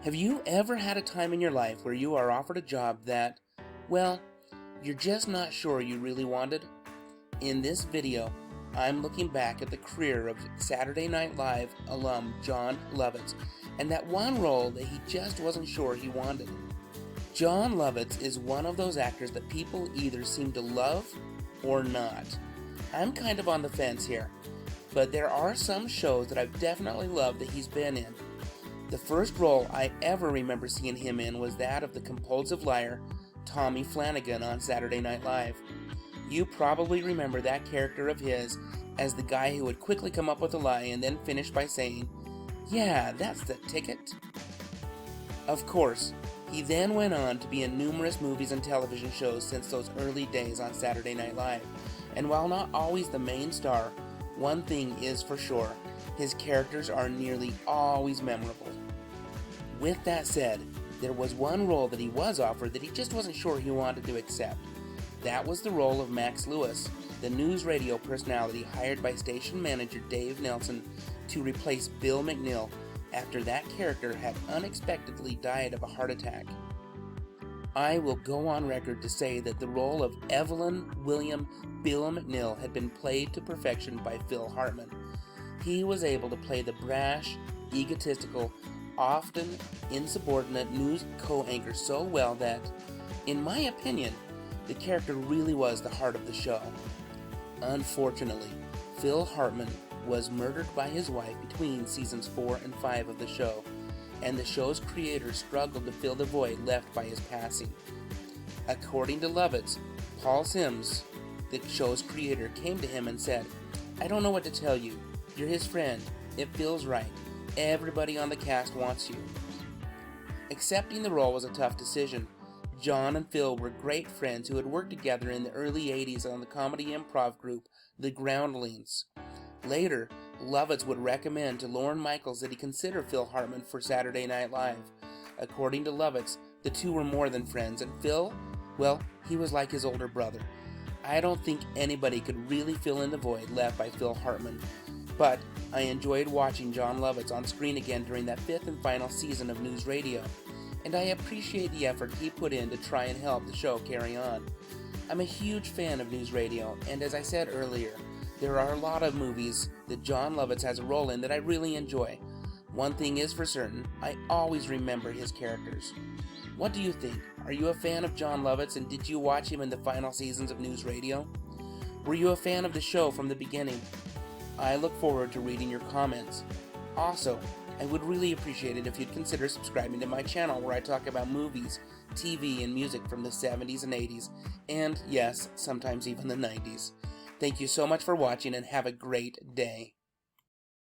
Have you ever had a time in your life where you are offered a job that, well, you're just not sure you really wanted? In this video, I'm looking back at the career of Saturday Night Live alum Jon Lovitz and that one role that he just wasn't sure he wanted. Jon Lovitz is one of those actors that people either seem to love or not. I'm kind of on the fence here, but there are some shows that I've definitely loved that he's been in. The first role I ever remember seeing him in was that of the compulsive liar, Tommy Flanagan on Saturday Night Live. You probably remember that character of his as the guy who would quickly come up with a lie and then finish by saying, "Yeah, that's the ticket." Of course, he then went on to be in numerous movies and television shows since those early days on Saturday Night Live. And while not always the main star, one thing is for sure, his characters are nearly always memorable. With that said, there was one role that he was offered that he just wasn't sure he wanted to accept. That was the role of Max Lewis, the news radio personality hired by station manager Dave Nelson to replace Bill McNeil after that character had unexpectedly died of a heart attack. I will go on record to say that the role of Evelyn William Bill McNeil had been played to perfection by Phil Hartman. He was able to play the brash, egotistical, often insubordinate news co-anchor so well that, in my opinion, the character really was the heart of the show. Unfortunately, Phil Hartman was murdered by his wife between seasons 4 and 5 of the show, and the show's creator struggled to fill the void left by his passing. According to Lovitz, Paul Sims, the show's creator, came to him and said, "I don't know what to tell you. You're his friend. It feels right. Everybody on the cast wants you." Accepting the role was a tough decision. Jon and Phil were great friends who had worked together in the early 80s on the comedy improv group The Groundlings. Later, Lovitz would recommend to Lorne Michaels that he consider Phil Hartman for Saturday Night Live. According to Lovitz, the two were more than friends, and Phil, well, he was like his older brother. I don't think anybody could really fill in the void left by Phil Hartman, but I enjoyed watching Jon Lovitz on screen again during that 5th and final season of News Radio, and I appreciate the effort he put in to try and help the show carry on. I'm a huge fan of News Radio, and as I said earlier, there are a lot of movies that Jon Lovitz has a role in that I really enjoy. One thing is for certain, I always remember his characters. What do you think? Are you a fan of Jon Lovitz, and did you watch him in the final seasons of News Radio? Were you a fan of the show from the beginning? I look forward to reading your comments. Also, I would really appreciate it if you'd consider subscribing to my channel where I talk about movies, TV, and music from the 70s and 80s, and yes, sometimes even the 90s. Thank you so much for watching and have a great day.